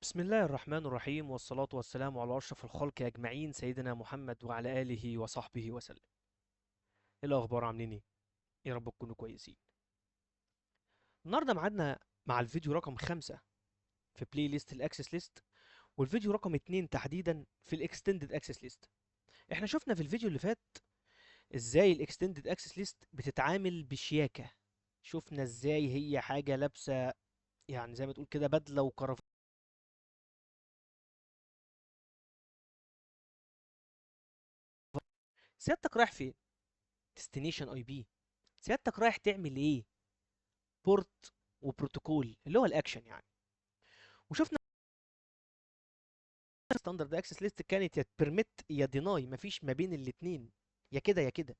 بسم الله الرحمن الرحيم والصلاة والسلام على أشرف الخلق أجمعين سيدنا محمد وعلى آله وصحبه وسلم. إيه الأخبار عاملين إيه؟ يا رب تكونوا كويسين. النهاردة معادنا مع الفيديو رقم 5 في بلاي ليست الأكسس ليست، والفيديو رقم 2 تحديدا في الإكستندد أكسس ليست. إحنا شفنا في الفيديو اللي فات إزاي الإكستندد أكسس ليست بتتعامل بشياكة. شفنا إزاي هي حاجة لابسة، يعني زي ما تقول كده بدلة وكرافات. سيادتك رايح فين؟ ديستنيشن اي بي. سيادتك رايح تعمل ايه؟ بورت وبروتوكول اللي هو الاكشن يعني. وشفنا ستاندرد اكسس ليست كانت يا بيرميت يا ديناي، مفيش ما بين الاثنين، يا كده يا كده.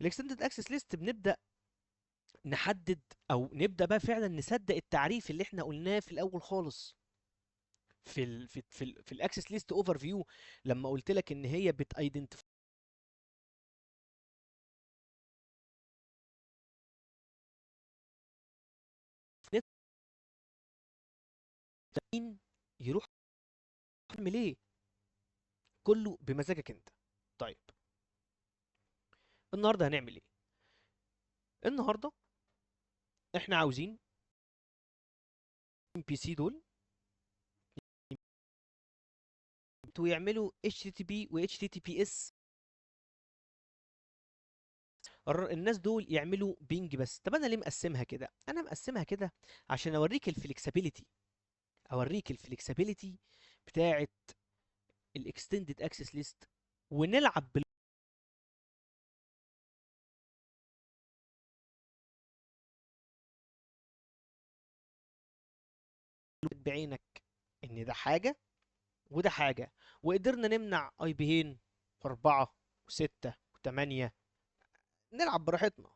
الاكستندد اكسس ليست بنبدا نحدد او نبدا بقى فعلا نصدق التعريف اللي احنا قلناه في الاول خالص في الاكسس ليست اوفر فيو، لما قلت لك ان هي بتايدنتيفاي مين يروح يعمل ايه، كله بمزاجك انت. طيب، النهارده هنعمل ايه؟ النهارده احنا عاوزين ام بي سي دول ويعملوا HTTP و HTTPS. الناس دول يعملوا بينج بس. طب انا ليه مقسمها كده؟ انا مقسمها كده عشان اوريك الفلكسبيليتي، اوريك الفلكسبيليتي بتاعه الاكستندد اكسس ليست، ونلعب بعينك ان ده حاجه وده حاجه، وقدرنا نمنع اي بيين واربعه وسته وثمانيه، نلعب براحتنا.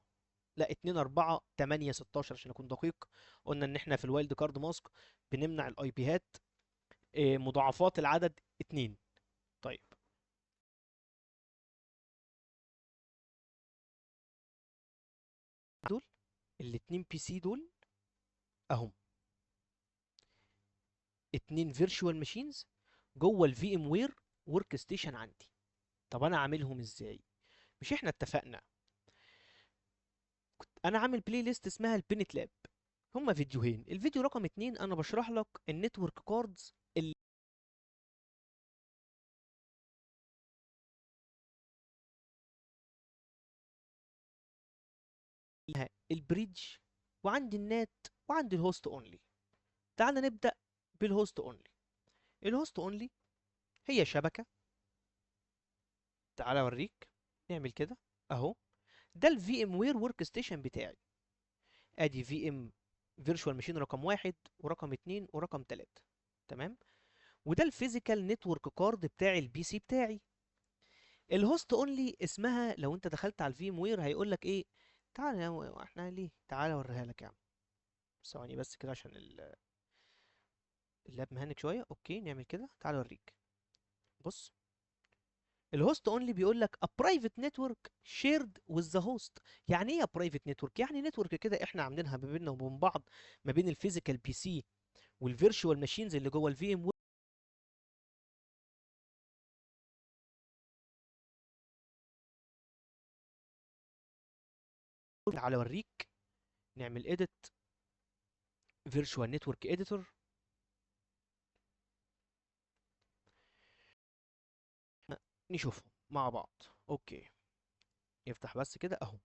لا، 2 4 8 16 عشان اكون دقيق. قلنا ان احنا في الوايلد كارد ماسك بنمنع الاي بيهات مضاعفات العدد 2. طيب، دول الاتنين بي سي دول اهم، اتنين فيرتشوال ماشينز جوه الفي ام وير ورك ستيشن عندي. طب انا عاملهم ازاي؟ مش احنا اتفقنا انا عامل بلاي ليست اسمها البينت لاب؟ هما فيديوهين. الفيديو رقم 2 انا بشرح لك النتورك كاردز اللي لها البريدج، وعندي النات، وعندي الهوست اونلي. تعال نبدأ بالهوست اونلي. الهوست اونلي هي شبكة. تعال اوريك. نعمل كده اهو. ده الفي ام وير ورك ستيشن بتاعي. ادي في ام فيرتشوال ماشين رقم واحد ورقم اتنين ورقم تلاتة. تمام. وده الفيزيكال نتورك كارد بتاع البي سي بتاعي. الهوست اونلي اسمها، لو انت دخلت على الفي ام وير هيقول لك ايه؟ تعال يا احنا ليه، تعال اوريها لك يا عم. ثواني بس كده عشان اللاب مهنك شويه. اوكي، نعمل كده. تعال اوريك. بص، الهوست اونلي بيقول لك a private network shared with the host. يعني ايه a private network؟ يعني نتورك كده احنا عاملينها ما بيننا وبين بعض، ما بين الفيزيكال بي سي والفيرتشوال ماشينز اللي جوه الفي ام. تعالى اوريك. نعمل edit virtual network editor. نشوفهم مع بعض. اوكي، يفتح بس كده اهو.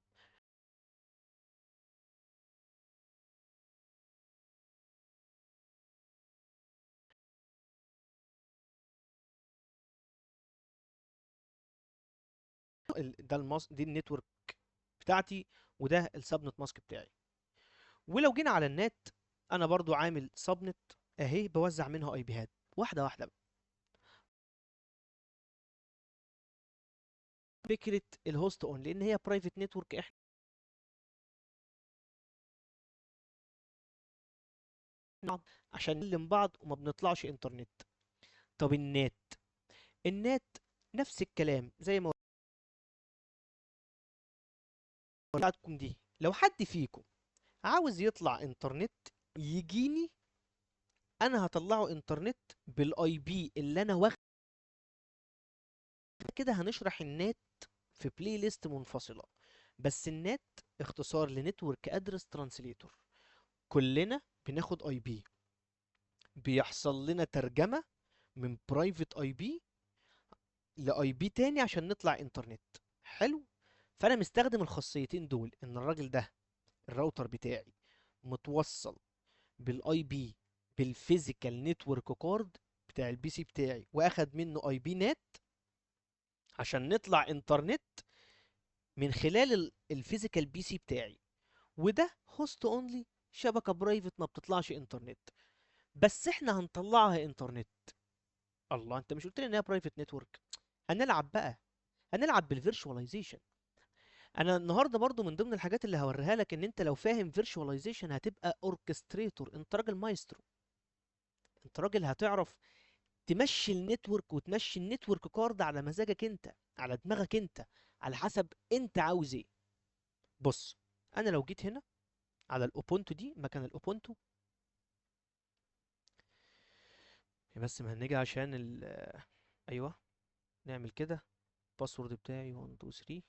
ده دي النتورك بتاعتي، وده السبنت ماسك بتاعي. ولو جينا على النت، انا برضو عامل سبنت اهي، بوزع منها اي بيهات واحده واحده بقى. فكره الهوست اون لان هي برايفت نتورك، احنا نقعد عشان نكلم بعض وما بنطلعش انترنت. طب النت، النت نفس الكلام زي ما بتاعتكم دي. لو حد فيكم عاوز يطلع انترنت يجيني، انا هطلعه انترنت بالاي بي اللي انا واخد. كده هنشرح النات في بلاي ليست منفصلة. بس النات اختصار لنتورك ادرس ترانسليتور. كلنا بناخد اي بي، بيحصل لنا ترجمة من برايفت اي بي لاي بي تاني عشان نطلع انترنت. حلو. فانا مستخدم الخاصيتين دول، ان الراجل ده الراوتر بتاعي متوصل بالاي بي بالفيزيكال نتورك كارد بتاع البي سي بتاعي، واخد منه اي بي نت عشان نطلع انترنت من خلال الفيزيكال بي سي بتاعي. وده هوست اونلي، شبكة برايفت ما بتطلعش انترنت، بس احنا هنطلعها انترنت. الله، انت مش قلت لي ان هي برايفت نتورك؟ هنلعب بقى، هنلعب بالفيرشواليزيشن. انا النهارده برضو من ضمن الحاجات اللي هوريها لك ان انت لو فاهم فيرشواليزيشن هتبقى اوركستريتور. انت راجل مايسترو، انت راجل هتعرف تمشي النتورك وتمشي النتورك كارد على مزاجك انت، على دماغك انت، على حسب انت عاوز ايه. بص، انا لو جيت هنا على الاوبونتو دي مكان الاوبونتو، بس مهنجة عشان ايوه، نعمل كده. الباسورد بتاعي 1 2 3،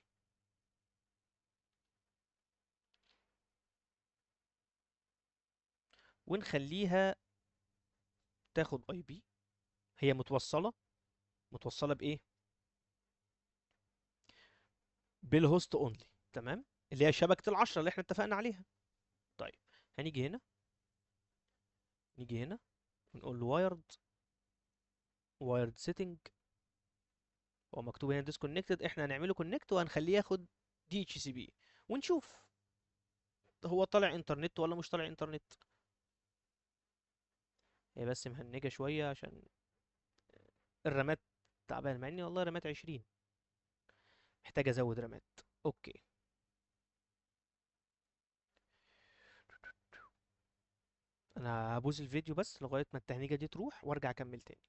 ونخليها تاخد اي بي. هي متوصله بايه؟ بالهوست اونلي، تمام، اللي هي شبكه العشرة اللي احنا اتفقنا عليها. طيب، هنيجي هنا، نيجي هنا ونقول له وايرد سيتنج. هو مكتوب هنا ديسكونكتد، احنا هنعمله كونكت وهنخليه ياخد دي اتش سي بي، ونشوف هو طالع انترنت ولا مش طالع انترنت. هي بس مهنجه شويه عشان الرامات تعبان، مع اني والله رامات 20، محتاج ازود رامات. اوكي، انا هبوظ الفيديو بس لغايه ما التهنيجه دي تروح وارجع اكمل تاني.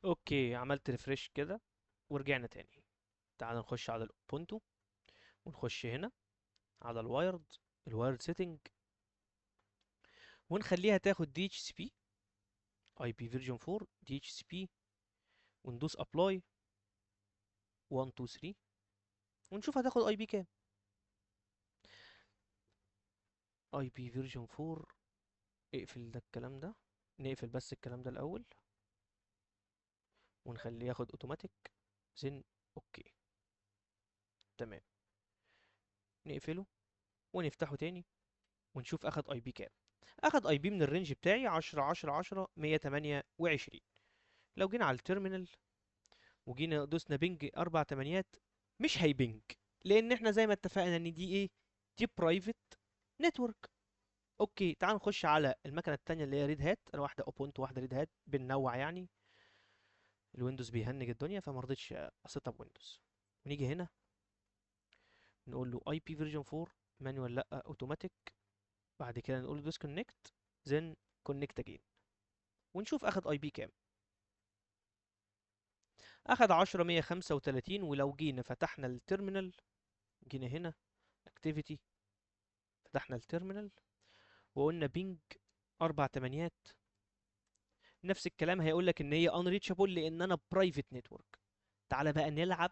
اوكي، عملت ريفريش كده ورجعنا تاني. تعال نخش على الاوبونتو، ونخش هنا على الوايرد سيتنج، ونخليها تاخد دي اتش سي بي، اي بي فيرجن 4 دي اتش سي بي، وندوس ابلاي 1 2 3، ونشوف هتاخد اي بي كام. اي بي فيرجن 4، اقفل ده الكلام ده، نقفل بس الكلام ده الاول ونخليه ياخد اوتوماتيك زن. اوكي، تمام، نقفله ونفتحه تاني ونشوف اخد اي بي كام. اخد اي بي من الرينج بتاعي 10 10 10 128. لو جينا على التيرمينال وجينا دوسنا بينج اربع تمانيات، مش هيبنج، لان احنا زي ما اتفقنا ان دي ايه؟ دي برايفت نتورك. اوكي، تعال نخش على المكنه التانية اللي هي ريد هات. انا واحده اوبونت واحده ريد هات، بننوع يعني. الويندوز بيهنج الدنيا فما رضيتش اسيت اب ويندوز. ونيجي هنا نقول له اي بي فيرجن 4 مانوال لا اوتوماتيك. بعد كده نقول له ديسكونكت then كونكت اجين، ونشوف اخد اي بي كام. اخد 10 135. ولو جينا فتحنا التيرمينال، جينا هنا اكتيفيتي، فتحنا التيرمينال وقلنا بينج اربع تمانيات، نفس الكلام هيقول لك ان هي unreachable لان انا برايفت نتورك. تعالى بقى نلعب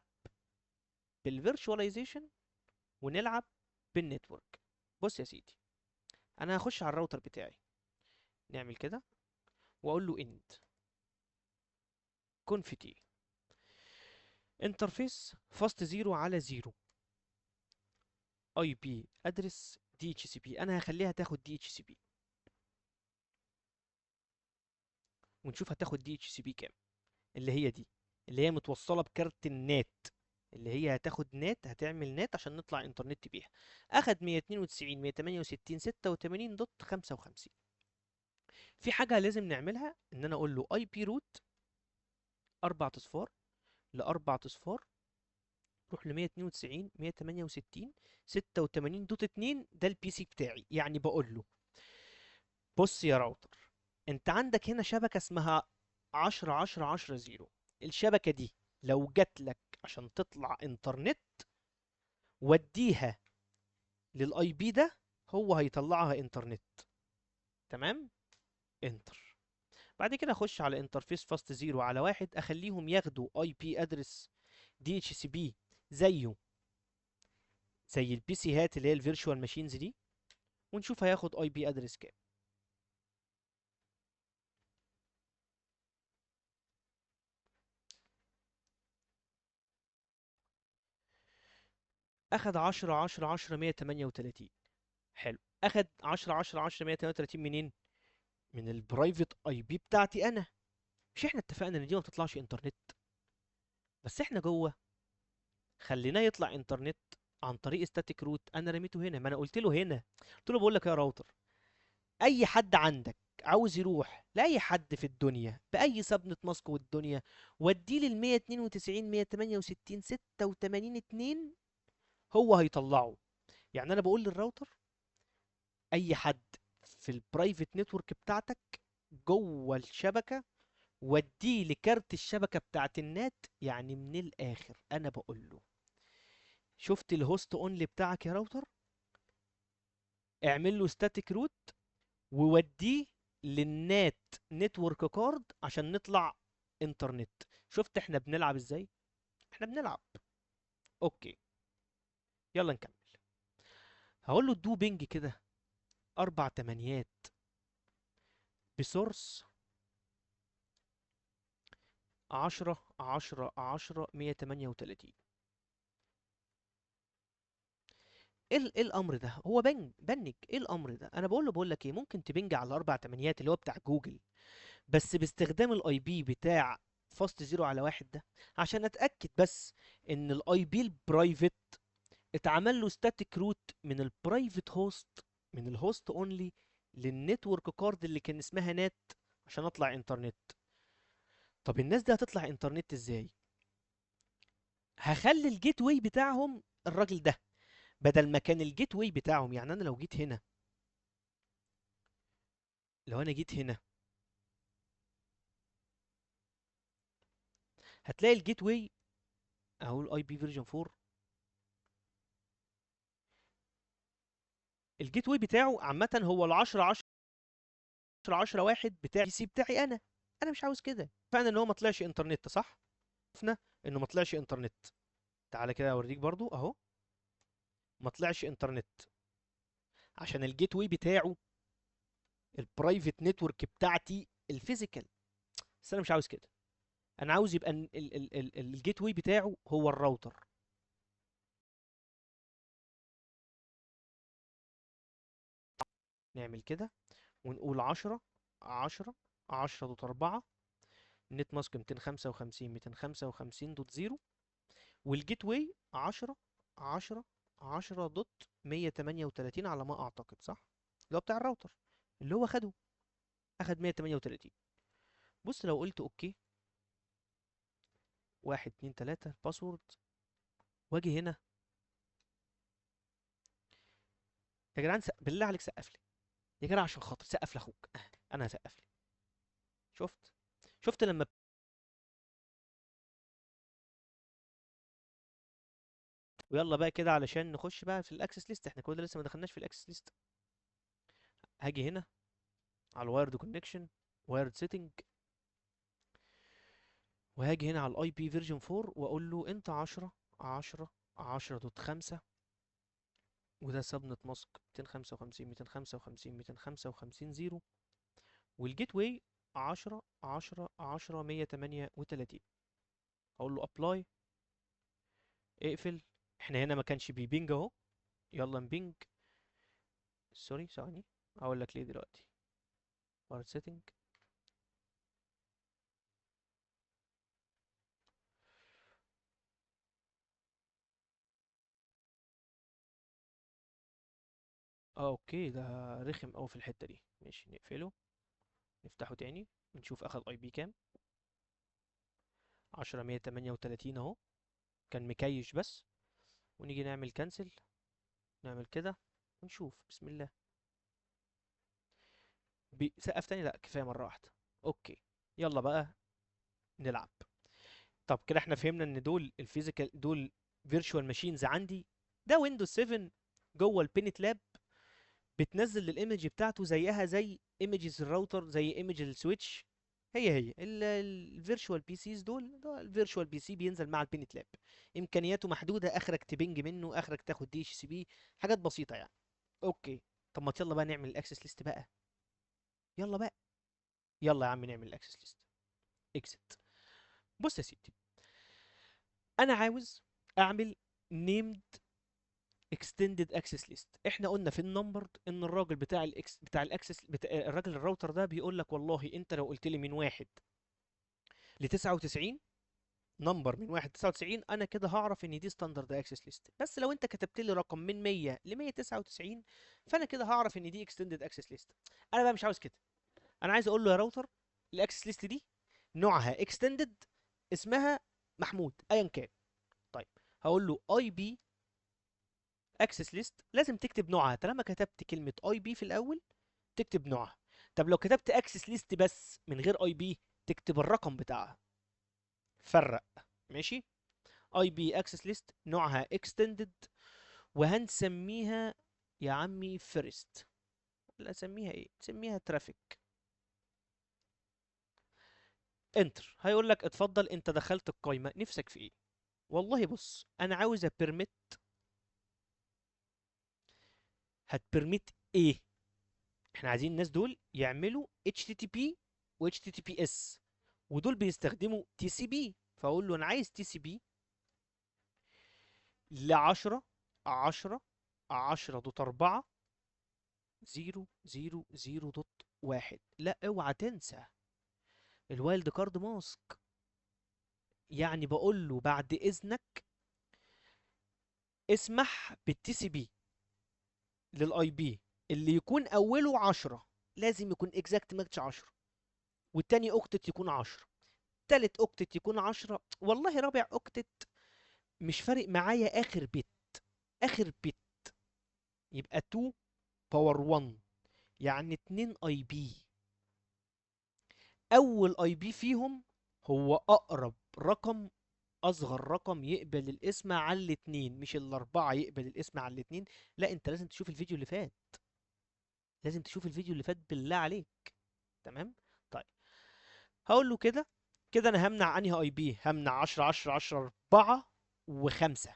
بالفيرشواليزيشن ونلعب بالنتورك. بص يا سيدي، انا هخش على الراوتر بتاعي، نعمل كده واقول له end conft انترفيس فاست 0 على 0 اي بي ادرس دي اتش سي بي. انا هخليها تاخد دي اتش سي بي ونشوف هتاخد دي اتش سي بي كام. اللي هي دي، اللي هي متوصله بكارت النات، اللي هي هتاخد نات، هتعمل نات عشان نطلع انترنت بيها. اخد 192 168 86 دوت 55. في حاجه لازم نعملها، ان انا اقول له اي بي روت 4 اصفار لاربع اصفار، روح ل 192 168 86 دوت 2. ده البي سي بتاعي. يعني بقول له بص يا راوتر، انت عندك هنا شبكه اسمها 10 10 10 0. الشبكه دي لو جات لك عشان تطلع انترنت، وديها للاي بي ده، هو هيطلعها انترنت. تمام، انتر. بعد كده اخش على انترفيس فاست 0 على 1، اخليهم ياخدوا اي بي ادرس دي اتش سي بي زيه زي البي سي هات اللي هي الفيرتشوال ماشينز دي، ونشوف هياخد اي بي ادرس كام. اخد 10 10 10 138. حلو. اخد 10 10 10 138 منين؟ من البرايفت اي بي بتاعتي انا. مش احنا اتفقنا ان دي ما بتطلعش انترنت؟ بس احنا جوه خليناه يطلع انترنت عن طريق ستاتيك روت. انا رميته هنا، ما انا قلت له هنا، قلت له بقول لك يا راوتر، اي حد عندك عاوز يروح لاي حد في الدنيا باي سبنت ماسك والدنيا، وديه لل 192 168 86 2، هو هيطلعه. يعني انا بقول للراوتر اي حد في البرايفت نتورك بتاعتك جوه الشبكه وديه لكارت الشبكه بتاعت النات. يعني من الاخر انا بقول له شفت الهوست اونلي بتاعك يا راوتر، اعمل له ستاتيك روت ووديه للنات نتورك كارد عشان نطلع انترنت. شفت احنا بنلعب ازاي؟ احنا بنلعب. اوكي، يلا نكمل. هقول له دو بينج كده 4 تمانيات بسورس 10 10 10 138. ايه الامر ده؟ هو بنج ايه الامر ده؟ انا بقول لك ايه، ممكن تبنج على 4 تمانيات اللي هو بتاع جوجل، بس باستخدام الاي بي بتاع فاست 0 على 1 ده، عشان اتاكد بس ان الاي بي البرايفت اتعمل له ستاتيك روت من البرايفت هوست، من الهوست اونلي، للنتورك كارد اللي كان اسمها نات عشان اطلع انترنت. طب الناس دي هتطلع انترنت ازاي؟ هخلي الجيت واي بتاعهم الراجل ده، بدل ما كان الجيت واي بتاعهم. يعني انا لو جيت هنا، لو انا جيت هنا هتلاقي الجيت واي اهو الاي بي فيرجن 4. الجيت واي بتاعه عامه هو ال 10 10 10 1 بتاع البي سي بتاعي انا. انا مش عاوز كده. فعلا ان هو ما طلعش انترنت، صح؟ شفنا انه ما طلعش انترنت. تعالى كده اوريك برضو اهو، ما طلعش انترنت عشان الجيت واي بتاعه البرايفت نتورك بتاعتي الفيزيكال. بس انا مش عاوز كده، انا عاوز يبقى الجيت واي بتاعه هو الراوتر. نعمل كده ونقول 10 10 10 دوت 4 نت ماسك 255 255 دوت 0، والجيت واي 10 10 10 دوت 138 على ما اعتقد، صح؟ اللي هو بتاع الراوتر اللي هو اخد 138. بص لو قلت اوكي 1 2 3 باسورد، واجي هنا، يا جدعان بالله عليك سقف لي يا جدع، عشان خاطر سقف لاخوك. انا هسقف لي. شفت؟ شفت لما ويلا بقى كده علشان نخش بقى في الاكسس ليست. احنا كل ده لسه ما دخلناش في الاكسس ليست. هاجي هنا على الوايرد كونكشن، وايرد سيتنج، وهاجي هنا على الاي بي فيرجن 4 واقول له انت 10 10 10 دوت 5، وده سبنت ماسك 255 255 255 0، والجيت واي 10 10 10 138. اقول له ابلاي، اقفل. احنا هنا ما كانش بيبينج اهو، يلا نبينج. سوري ثواني، اقول لك ليه دلوقتي. وايرد سيتنج، اه اوكي ده رخم قوي في الحته دي. ماشي نقفله، نفتحه تاني ونشوف اخد اي بي كام. 10 138 اهو، كان مكيش بس. ونيجي نعمل كانسل، نعمل كده ونشوف. بسم الله. سقف تاني؟ لا كفايه مره واحده. اوكي، يلا بقى نلعب. طب كده احنا فهمنا ان دول الفيزيكال، دول فيرتشوال ماشينز عندي. ده ويندوز 7 جوه البينت لاب، بتنزل الايمج بتاعته زيها زي ايمجز الراوتر، زي ايمج السويتش. هي الفيرتشوال بي سيز دول، ده الفيرتشوال بي سي بينزل مع البينت لاب، امكانياته محدوده، اخرك تبنج منه، اخرك تاخد دي اتش سي بي، حاجات بسيطه يعني. اوكي. طب ما يلا بقى نعمل الاكسس ليست بقى. يلا بقى. يلا يا عم نعمل الاكسس ليست. اكست. بص يا سيدي، انا عاوز اعمل named extended access list. احنا قلنا في النمبر ان الراجل بتاع الاكسس بتاع الراجل الراوتر ده بيقول لك والله انت لو قلت لي من 1 ل 99 نمبر من 1 ل 99 انا كده هعرف ان دي ستاندرد اكسس ليست. بس لو انت كتبت لي رقم من 100 ل 199 فانا كده هعرف ان دي اكستندد اكسس ليست. انا بقى مش عاوز كده. انا عايز اقول له يا راوتر الاكسس ليست دي نوعها اكستندد، اسمها محمود ايا كان. طيب هقول له اي بي اكسس ليست، لازم تكتب نوعها. طالما كتبت كلمه اي بي في الاول تكتب نوعها. طب لو كتبت اكسس ليست بس من غير اي بي تكتب الرقم بتاعها. فرق. ماشي. اي بي اكسس ليست نوعها اكستندد، وهنسميها يا عمي فيرست. لا اسميها ايه؟ سميها ترافيك. انتر. هيقول لك اتفضل انت دخلت القايمه، نفسك في ايه؟ والله بص انا عاوز ابرميت. هتبرميت ايه؟ احنا عايزين الناس دول يعملوا HTTP و HTTPS، ودول بيستخدموا TCP. فاقول له انا عايز TCP ل 10 10 10.4 000.1. لا اوعى تنسى الوايلد كارد ماسك. يعني بقول له بعد اذنك اسمح بالتي سي بي للاي بي اللي يكون اوله 10، لازم يكون اكزاكت ماتش 10، والتاني اوكتت يكون 10، تالت اوكتت يكون 10، والله رابع اوكتت مش فارق معايا، اخر بت. اخر بت يبقى 2 باور 1، يعني 2 اي بي. اول اي بي فيهم هو اقرب رقم، اصغر رقم يقبل الاسم على الاتنين، مش الاربعه يقبل الاسم على الاتنين. لا انت لازم تشوف الفيديو اللي فات، لازم تشوف الفيديو اللي فات بالله عليك. تمام. طيب هقول له كده. كده انا همنع انهي اي بي؟ همنع 10 10 10 4 و5،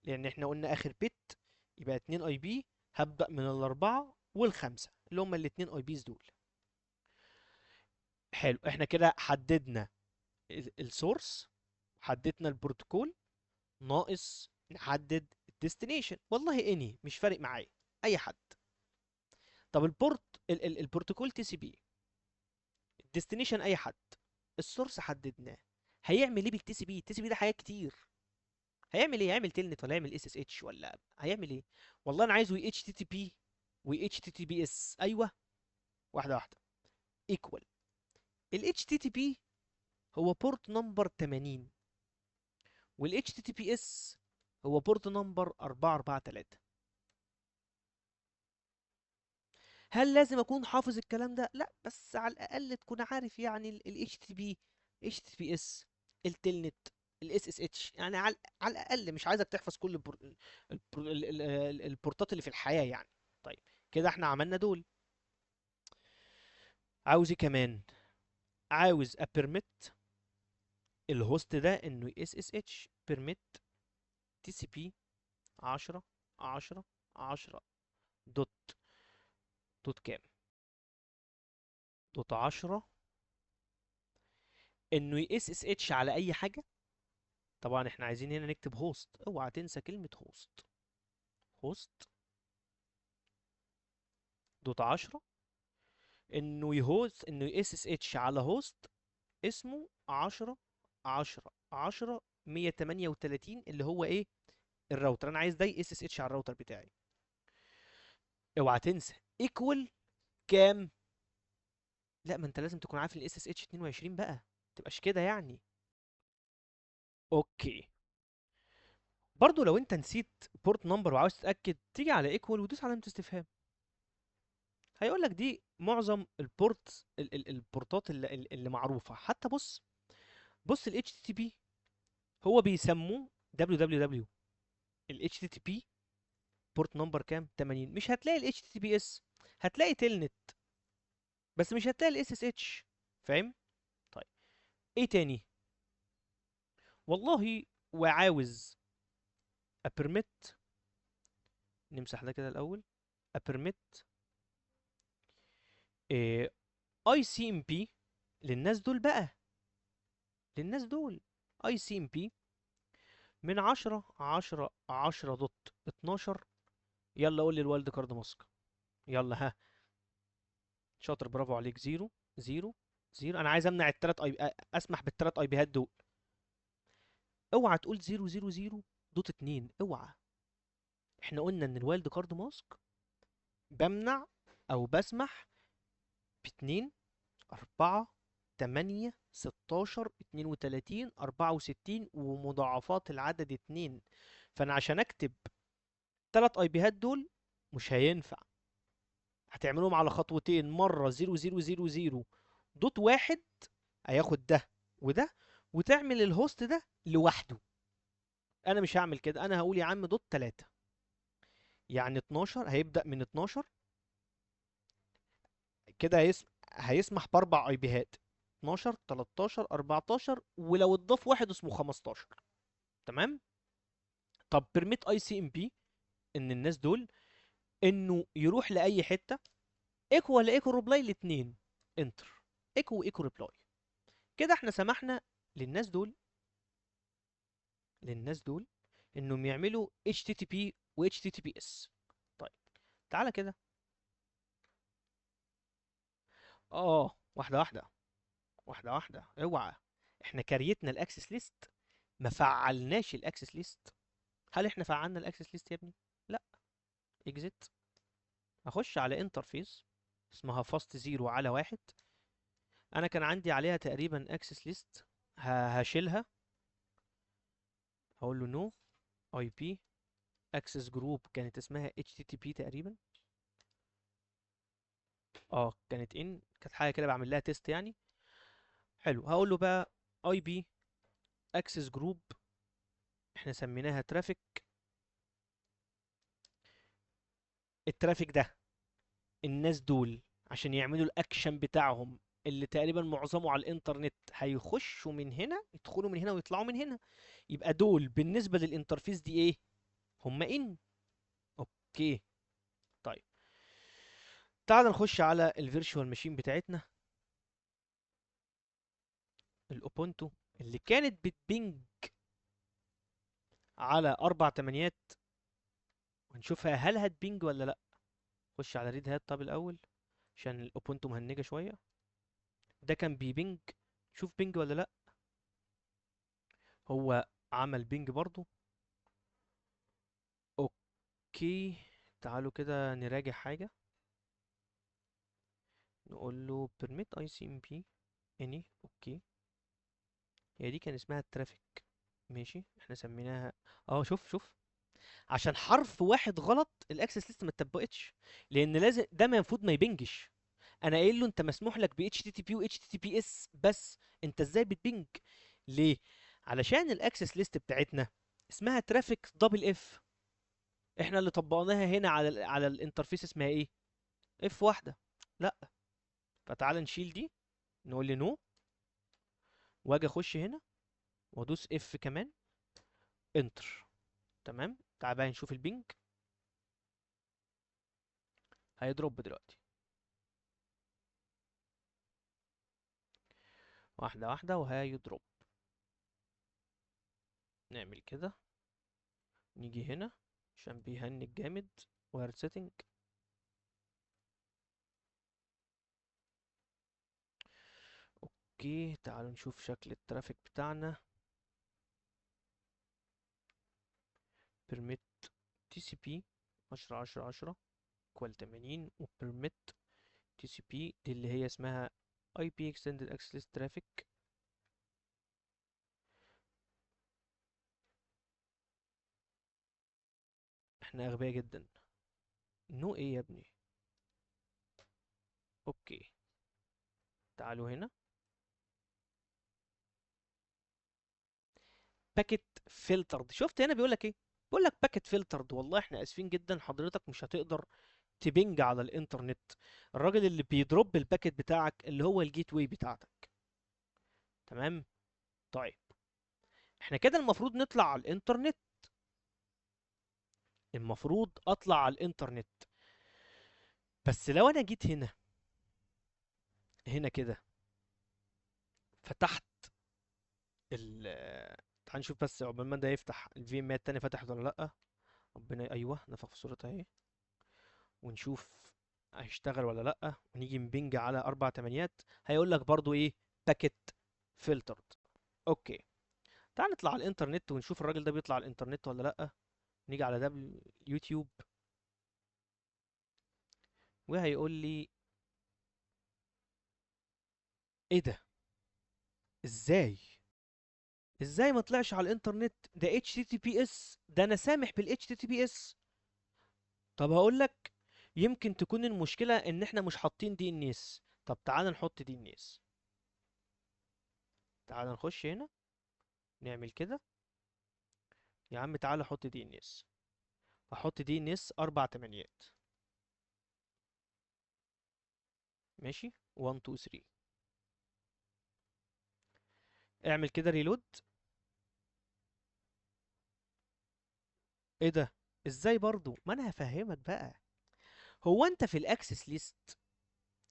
لان احنا قلنا اخر بت يبقى 2 اي بي. هبدأ من الاربعه والخمسه اللي هم الاتنين اي بيز دول. حلو. احنا كده حددنا السورس، حددنا البروتوكول، ناقص نحدد الديستنيشن. والله اني مش فارق معايا اي حد. طب البروتوكول تي سي بي، الديستنيشن اي حد، السورس حددناه. هيعمل ايه بالتي سي بي؟ التي سي بي ده حاجات كتير. هيعمل ايه؟ هيعمل تلنت ولا هيعمل اس اس اتش ولا هيعمل ايه؟ والله انا عايزه اتش تي تي بي و اتش تي تي بي اس. ايوه، واحده واحده. ايكوال الاتش تي تي بي هو بورت نمبر 80، والاتش تي تي بي اس هو بورت نمبر 443. هل لازم اكون حافظ الكلام ده؟ لا، بس على الاقل تكون عارف يعني ال HTTP HTTPS التلنت الاس اس اتش، يعني على الاقل. مش عايزك تحفظ كل البورتات اللي في الحياة يعني. طيب كده احنا عملنا دول. عاوز ايه كمان؟ عاوز ابرميت الهوست ده انه اس اس اتش بيرميت تي سي بي 10 10 10 دوت دوت كام دوت 10 انه اس اس اتش على اي حاجة. طبعا احنا عايزين هنا نكتب هوست، اوعى تنسى كلمة هوست. هوست دوت 10 انه يهوست، انه اس اس اتش على هوست اسمه 10 10 10 138 اللي هو ايه؟ الراوتر. انا عايز ده اس اس اتش على الراوتر بتاعي. اوعى تنسى ايكوال كام. لا ما انت لازم تكون عارف الاس اس اتش 22 بقى، ما تبقاش كده يعني. اوكي. برضو لو انت نسيت بورت نمبر وعاوز تتاكد، تيجي على ايكوال ودوس علامه استفهام. هيقول لك دي معظم البورتات اللي معروفه. حتى بص، بص ال HTTP هو بيسموه www. ال HTTP بورت نمبر كام؟ 80. مش هتلاقي ال HTTPS، هتلاقي تلنت بس مش هتلاقي ال SSH. فاهم؟ طيب ايه تاني؟ والله وعاوز ابرميت، نمسح ده كده الاول. ابرميت اي سي ام بي للناس دول بقى، للناس دول اي سي ام بي من 10 دوت 12. يلا قول لي الوايلد كارد ماسك. يلا ها، شاطر، برافو عليك. 0 0 0. انا عايز امنع التلات اسمح بالتلات اي بيهات دول. اوعى تقول 0 0 0 دوت 2، اوعى. احنا قلنا ان الوايلد كارد ماسك بمنع او بسمح ب 2 4 8 16 32 64 ومضاعفات العدد 2. فانا عشان اكتب تلات اي بيهات دول مش هينفع. هتعملهم على خطوتين، مرة 0 0 0 0 دوت واحد، هياخد ده وده، وتعمل الهوست ده لوحده. انا مش هعمل كده، انا هقول يا عم دوت 3، يعني 12 هيبدأ من 12 كده، هيسمح باربع اي بيهات: 12 13 14، ولو اتضاف واحد اسمه 15. تمام. طب بيرميت اي سي ام بي ان الناس دول انه يروح لاي حته، ايكو ولا ايكو ريبلاي الاثنين، انتر. ايكو وايكو ريبلاي. كده احنا سمحنا للناس دول، للناس دول انهم يعملوا HTTP و HTTPS. طيب تعالى كده. واحده واحده، واحده واحده، اوعى. احنا كريتنا الاكسس ليست، ما فعلناش الاكسس ليست. هل احنا فعلنا الاكسس ليست يا ابني؟ لا. اكزيت، اخش على انترفيس اسمها فاست 0 على 1. انا كان عندي عليها تقريبا اكسس ليست، هشيلها. هقول له نو اي بي اكسس جروب، كانت اسمها HTTP تقريبا. كانت حاجه كده بعمل لها تيست يعني. حلو، هقول له بقى اي بي اكسس جروب، احنا سميناها ترافيك. الترافيك ده الناس دول عشان يعملوا الاكشن بتاعهم اللي تقريبا معظمه على الانترنت، هيخشوا من هنا، يدخلوا من هنا ويطلعوا من هنا. يبقى دول بالنسبة للانترفيس دي ايه؟ هم ان. اوكي. طيب تعال نخش على الفيرتشوال ماشين بتاعتنا، الاوبونتو اللي كانت بتبنج على 4 تمانيات، ونشوفها هل هتبنج ولا لا. خش على ريد هات طب الاول، عشان الاوبونتو مهنجة شوية. ده كان بيبنج، شوف بنج ولا لا. هو عمل بنج برضو. اوكي، تعالوا كده نراجع حاجة. نقول له permit ICMP any. اوكي، هي دي كان اسمها الترافيك. ماشي، احنا سميناها. شوف شوف، عشان حرف واحد غلط الاكسس ليست ما اتطبقتش، لان لازم ده المفروض ما يبنجش. انا قايل له انت مسموح لك ب HTTP و HTTPS بس، انت ازاي بتبنج؟ ليه؟ علشان الاكسس ليست بتاعتنا اسمها ترافيك دبل اف، احنا اللي طبقناها هنا على الانترفيس اسمها ايه؟ اف واحده. لا. فتعال نشيل دي، نقول له نو، واجي اخش هنا وادوس اف كمان، انتر. تمام. تعال بقى نشوف البينج، هيضرب دلوقتي. واحده واحده وهيضرب. نعمل كده، نيجي هنا عشان بيهنج جامد، واير سيتنج. اوكي، تعالوا نشوف شكل الترافيك بتاعنا. بيرميت TCP 10 10 10 equal 80، وبيرميت TCP دي اللي هي اسمها IP Extended Access Traffic. احنا اغبياء جدا. نو ايه يا ابني؟ اوكي، تعالوا هنا. باكيت فلترد، شفت هنا بيقول لك ايه؟ بيقول لك باكيت فلترد. والله احنا اسفين جدا، حضرتك مش هتقدر تبنج على الانترنت. الراجل اللي بيدروب الباكيت بتاعك اللي هو الجيت واي بتاعتك. تمام. طيب احنا كده المفروض نطلع على الانترنت، المفروض اطلع على الانترنت. بس لو انا جيت هنا كده فتحت ال تعال نشوف بس قبل ما ده يفتح الفي ام التاني فتحت ولا لا. ربنا ايوه نفخ في صورتها اهي، ونشوف هيشتغل ولا لا، ونيجي نبنج على 4 تمانيات هيقول لك برضو ايه، باكيت فلترد. اوكي، تعال نطلع على الانترنت ونشوف الراجل ده بيطلع على الانترنت ولا لا. نيجي على ده يوتيوب، وهيقول لي ايه ده، ازاي ازاي ما طلعش على الانترنت؟ ده HTTPS، ده انا سامح بال HTTPS. طب هقول لك، يمكن تكون المشكلة ان احنا مش حاطين دي ان اس. طب تعال نحط دي ان اس، تعال نخش هنا نعمل كده. يا عم تعال حط دي ان اس، احط دي ان اس 4 تمانيات. ماشي 1 2 3. اعمل كده ريلود. ايه ده، ازاي برضو؟ ما انا هفهمك بقى. هو انت في الاكسس ليست،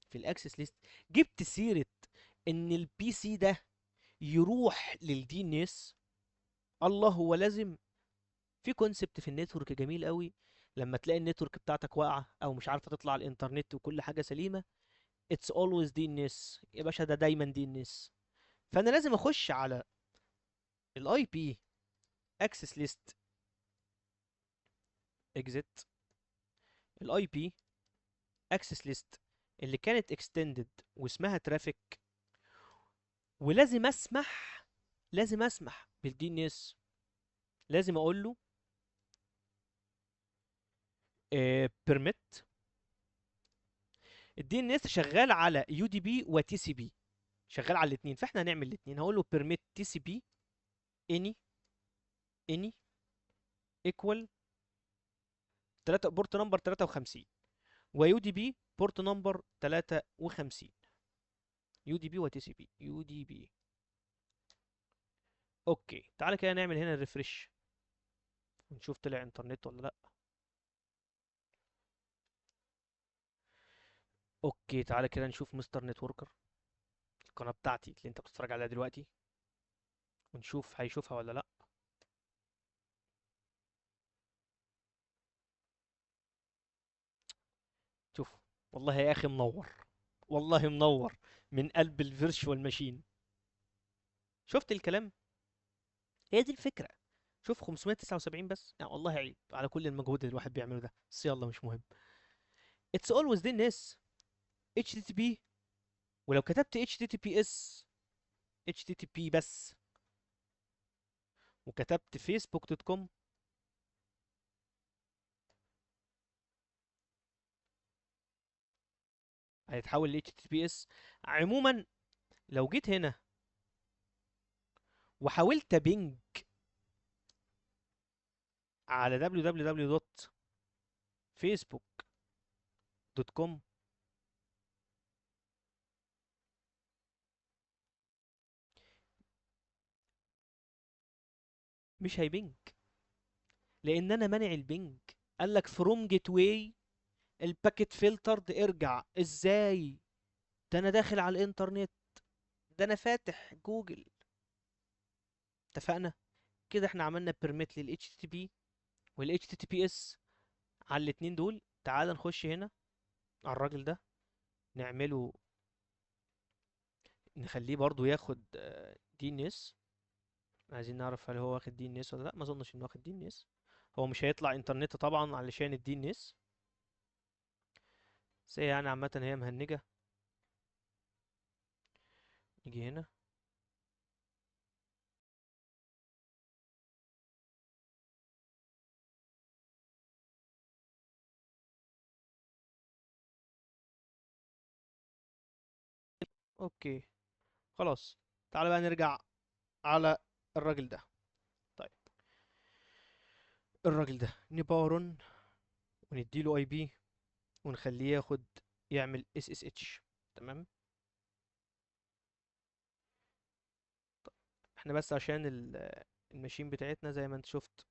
في الاكسس ليست جبت سيرة ان البي سي ده يروح للدي ان اس؟ الله، هو لازم. في كونسبت في النتورك جميل قوي، لما تلاقي النتورك بتاعتك واقعه او مش عارفه تطلع على الانترنت وكل حاجه سليمه، اتس اولويز دي ان اس يا باشا، ده دايما دي ان اس. فانا لازم اخش على الاي بي اكسس ليست، اكزit الاي بي اكسس ليست اللي كانت اكستندد واسمها ترافيك، ولازم اسمح، لازم اسمح بالدي ان اس. لازم اقول له بيرميت. الدي ان اس شغال على يو دي بي وتي سي بي، شغال على الاثنين، فاحنا هنعمل الاثنين. هقول له بيرميت تي سي بي اني ايكوال 3 بورت نمبر 53، ويو دي بي بورت نمبر 53. يو دي بي وتي سي بي، يو دي بي. اوكي تعالى كده نعمل هنا ريفرش ونشوف طلع انترنت ولا لا. اوكي تعالى كده نشوف مستر نتوركر، القناة بتاعتي اللي انت بتتفرج عليها دلوقتي، ونشوف هيشوفها ولا لا. شوف، والله يا اخي منور، والله منور من قلب الفيرتشوال ماشين. شفت الكلام؟ هي دي الفكرة. شوف 579 بس، يعني والله عيب على كل المجهود اللي الواحد بيعمله ده، بس يلا مش مهم. It's always DNS HTTP. ولو كتبت HTTPS HTTP بس وكتبت facebook.com هيتحول ل HTTPS. عموما لو جيت هنا وحاولت بينج على www.facebook.com مش هيبينج، لان انا مانع البينج. قال لك فروم جيت واي الباكيت فلترد. ارجع ازاي؟ ده انا داخل على الانترنت، ده انا فاتح جوجل. اتفقنا كده، احنا عملنا بيرميت لل HTTP وال HTTPS على الاتنين دول. تعال نخش هنا على الراجل ده، نعمله، نخليه برضو ياخد دي ان اس. عايزين نعرف هل هو واخد دي ان اس ولا لا. ما اظنش انه واخد دي ان اس، هو مش هيطلع انترنت طبعا علشان الدي ان اس. بس هي يعني عامة هي مهنجة. نيجي هنا، اوكي خلاص. تعال بقى نرجع على الراجل ده. طيب الراجل ده نبارون ونديله اي بي ونخليه ياخد يعمل اس اس اتش. تمام. احنا بس عشان الماشين بتاعتنا زي ما انت شفت،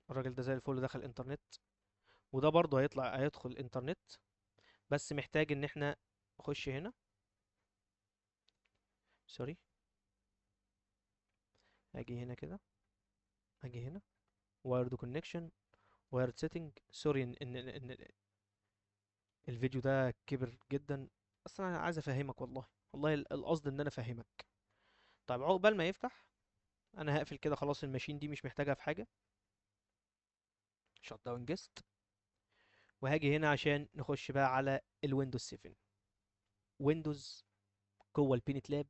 الراجل ده زي الفل دخل انترنت، وده برضه هيدخل انترنت، بس محتاج ان احنا نخش هنا. سوري، اجي هنا كده، اجي هنا وايرد كونكشن، وايرد سيتنج. سوري ان الفيديو ده كبر جدا، بس انا عايز افهمك، والله القصد ان انا افهمك. طيب عقبال ما يفتح، انا هقفل كده خلاص، الماشين دي مش محتاجها في حاجه. شut داون جيست، وهاجي هنا عشان نخش بقى على الويندوز 7. ويندوز جوه البينت لاب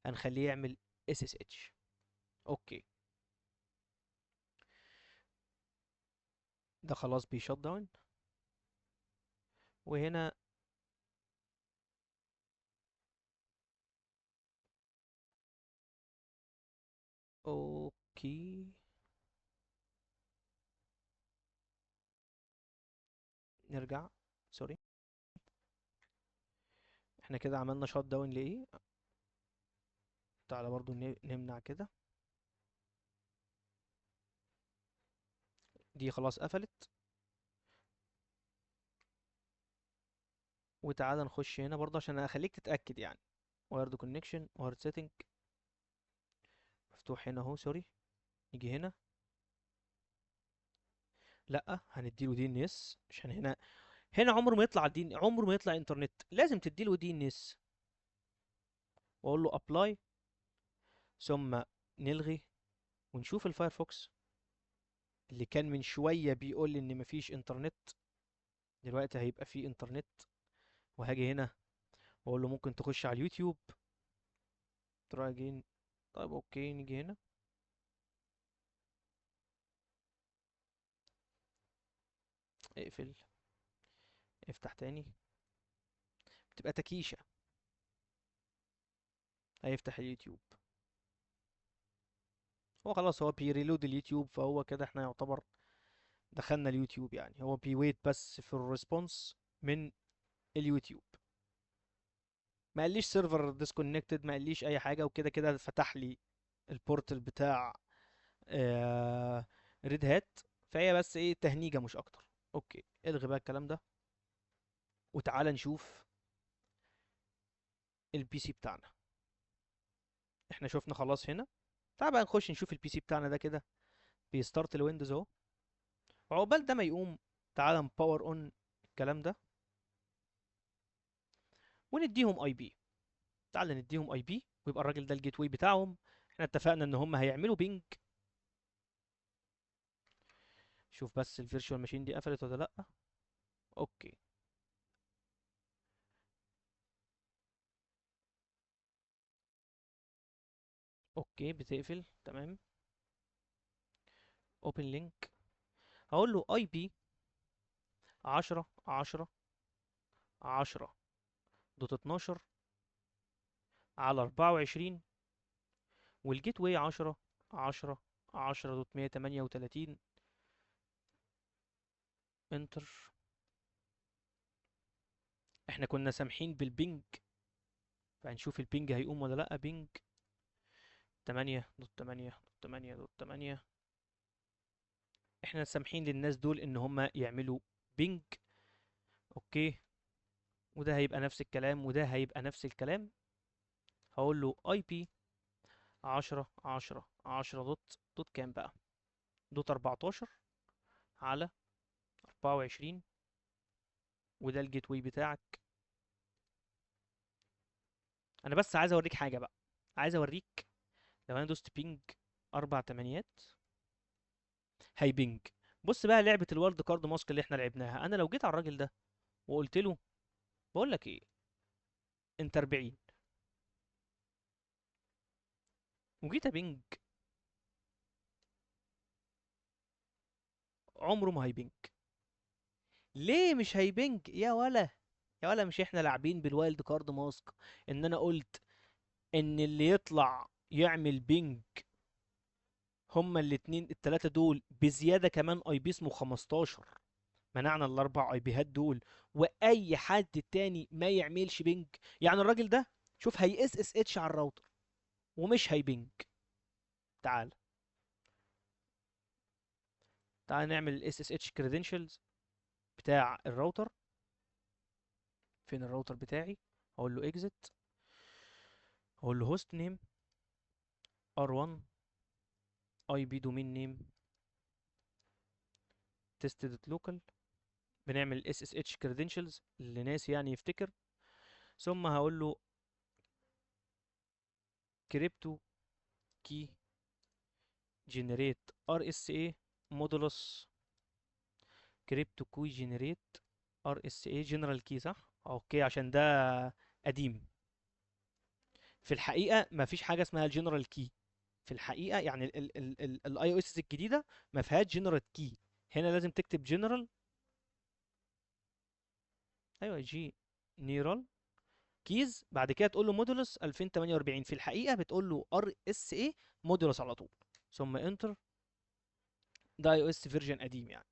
هنخليه يعمل اس اس اتش. اوكي، ده خلاص بيشت داون. وهنا اوكي، نرجع. سوري، احنا كده عملنا شات داون لايه؟ تعالى برضو نمنع كده. دي خلاص قفلت. وتعالى نخش هنا برضه عشان اخليك تتأكد يعني. وايرد كونكشن، وايرد سيتنج، مفتوح هنا اهو. سوري، نيجي هنا. لا، هنديله دي ان اس عشان هنا عمره ما يطلع عمره ما يطلع انترنت، لازم تديله دي ان اس. واقول له ابلاي، ثم نلغي ونشوف الفايرفوكس اللي كان من شوية بيقول لي ان مفيش انترنت، دلوقتي هيبقى فيه انترنت. وهاجي هنا واقول له ممكن تخش على اليوتيوب. تراي اجين. طيب اوكي، نيجي هنا، اقفل، افتح تاني، بتبقى تكيشة. هيفتح اليوتيوب. هو خلاص هو بيريلود اليوتيوب، فهو كده احنا يعتبر دخلنا اليوتيوب يعني. هو بيويت بس في الريسبونس من اليوتيوب. ما قاليش سيرفر ديسكونكتد، ما قاليش اي حاجه، وكده كده فتح لي البورتال بتاع ريد هات. فهي بس ايه، تهنيجه مش اكتر. اوكي، الغي بقى الكلام ده، وتعالى نشوف البي سي بتاعنا. احنا شفنا خلاص هنا. تعال بقى نخش نشوف البي سي بتاعنا ده كده. بيستارت الويندوز اهو. وعقبال ده ما يقوم، تعالى نباور اون الكلام ده ونديهم اي بي. تعال نديهم اي بي، ويبقى الراجل ده الجيت واي بتاعهم. احنا اتفقنا ان هم هيعملوا بينج. شوف بس الفيرتشوال ماشين دي قفلت ولا لا. اوكي، اوكي بتقفل تمام. اوبن لينك، هقول له اي بي 10 10 10 دوت 12 على 24، والجيت واي 10 10 10 دوت 138. انتر. احنا كنا سامحين بالبينج، فهنشوف البينج هيقوم ولا لا. بينج 8 دوت 8 دوت 8 دوت 8. احنا سامحين للناس دول ان هم يعملوا بينج. اوكي، وده هيبقى نفس الكلام، وده هيبقى نفس الكلام. هقول له اي بي 10 10 10 دوت كام بقى؟ دوت 14 على 24. وده الجيت واي بتاعك. انا بس عايز اوريك حاجه بقى، عايز اوريك. لو انا دوست بينج 4 تمانيات، هيبينج. بص بقى لعبه الورد كارد ماسك اللي احنا لعبناها، انا لو جيت على الراجل ده وقلت له بقول لك ايه، انت 40، وجيت ابينج، عمره ما هيبينج. ليه مش هيبينج يا ولا؟ يا ولا مش احنا لاعبين بالوايلد كارد ماسك ان انا قلت ان اللي يطلع يعمل بينج هما الاتنين التلاتة دول بزيادة كمان اي بي اسمه 15. منعنا الاربع اي بيهات دول، واي حد تاني ما يعملش بينج. يعني الراجل ده شوف هي اس اس اتش على الراوتر ومش هيبينج. تعال نعمل ال SSH credentials بتاع الراوتر. فين الراوتر بتاعي؟ اقول له exit، اقول له host name r1 IP domain name test.local. بنعمل SSH credentials اللي ناس يعني يفتكر. ثم هقول له crypto key generate RSA modulus crypto key generate RSA general key، صح؟ اوكي، عشان ده قديم. في الحقيقة ما فيش حاجة اسمها الجنرال كي. في الحقيقة يعني الاي او اس الجديدة ما فيهاش جنرال كي. هنا لازم تكتب جنرال. ايوه، جي نيرال كيز، بعد كده تقول له مودولس 2048. في الحقيقة بتقول له ار اس اي مودولس على طول، ثم انتر. ده اي او اس فيرجن قديم يعني.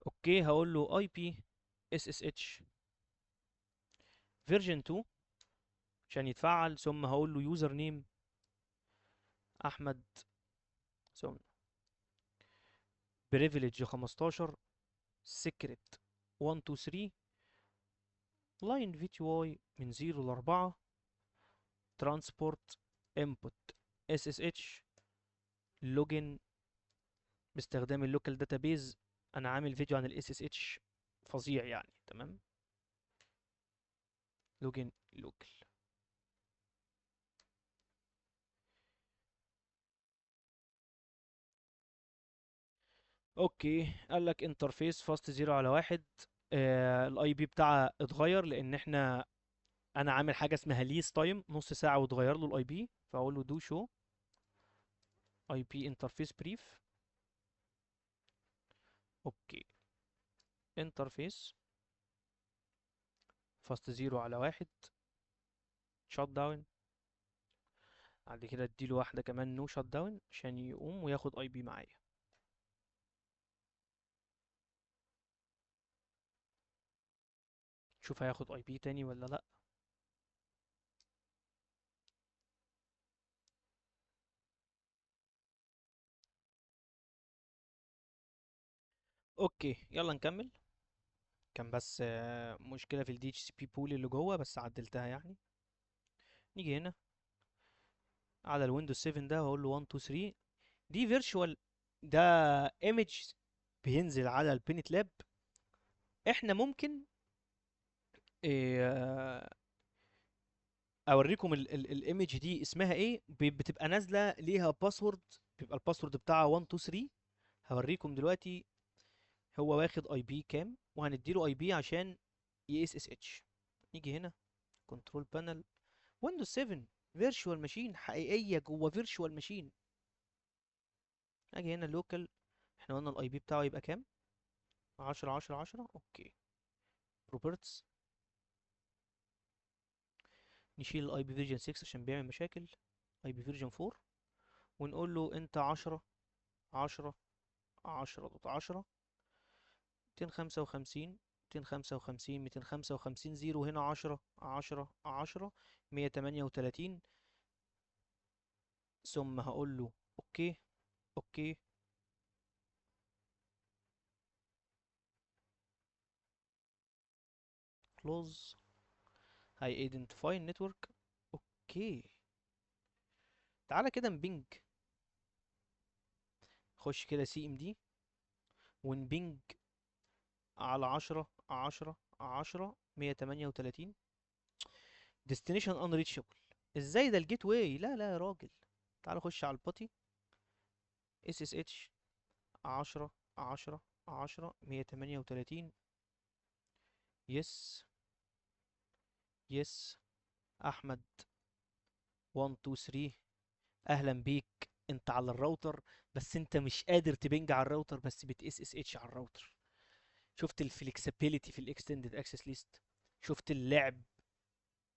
اوكي، هقول له اي بي اس اس اتش فيرجن 2 عشان يتفعل. ثم هقول له يوزر نيم احمد، ثم بريفليج 15، سيكريت 1 2 3، لاين في تي واي من 0 ل 4، ترانسبورت انبوت اس اس اتش، لوجن باستخدام اللوكال داتابيز. انا عامل فيديو عن الاس اس اتش فظيع يعني، تمام. لوجن لوكال. اوكي، قال لك انترفيس فاست 0 على 1. الاي بي بتاعها اتغير لان انا عامل حاجه اسمها ليس تايم، نص ساعه واتغير له الاي بي. فاقول له دو شو اي بي انترفيس بريف. اوكي، انترفيس فاست 0 على 1 شات داون. بعد كده اديله واحده كمان نو شات داون عشان يقوم وياخد اي بي معايا. شوف هياخد اي بي تاني ولا لا. اوكي، يلا نكمل. كان بس مشكله في الدي اتش سي بي بول اللي جوه، بس عدلتها يعني. نيجي هنا على الويندوز 7 ده واقول له 1 2 3. دي فيرتشوال، ده ايمج بينزل على البينت لاب. احنا ممكن آه، اوريكم الايمج دي اسمها ايه. بتبقى نازله ليها باسورد، بيبقى الباسورد بتاعها 1 2 3. هوريكم دلوقتي هو واخد اي بي كام، وهنديله اي بي عشان اس اس اتش. نيجي هنا كنترول بانل، ويندوز 7 فيرتشوال ماشين حقيقيه جوه فيرتشوال ماشين. اجي هنا لوكال، احنا قلنا الاي بي بتاعه يبقى كام؟ 10 10 10. اوكي، بروبرتس، نشيل الاي بي فيرجن 6 عشان بيعمل مشاكل. اي بي فيرجن 4، ونقول له انت 10 10 10 دوت 10 255 255 255 0 هنا 10 10 10 138. ثم هقول له اوكي اوكي. كلوز، هاي ايدنتيفاي النتورك. اوكي، تعالى كده نبينج. خش كده سي ام دي ونبينج على 10 10 10 138. ديستنيشن انريتشابل. ازاي ده الجيت واي؟ لا لا يا راجل. تعال خش على الباتي اس اس اتش 10 10 10 138. يس يس احمد 1 2 3. اهلا بيك، انت على الراوتر بس انت مش قادر تبنج على الراوتر، بس بت اس اس اتش على الراوتر. شفت الفلكسبيليتي في الاكستندد اكسس ليست؟ شفت اللعب؟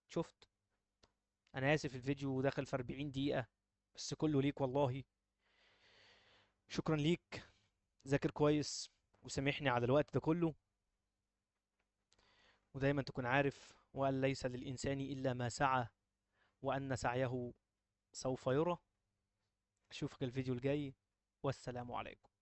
شفت؟ انا اسف الفيديو دخل في 40 دقيقة، بس كله ليك والله. شكرا ليك، ذاكر كويس وسامحني على الوقت ده كله. ودايما تكون عارف وأن ليس للإنسان إلا ما سعى، وأن سعيه سوف يرى. أشوفك الفيديو الجاي، والسلام عليكم.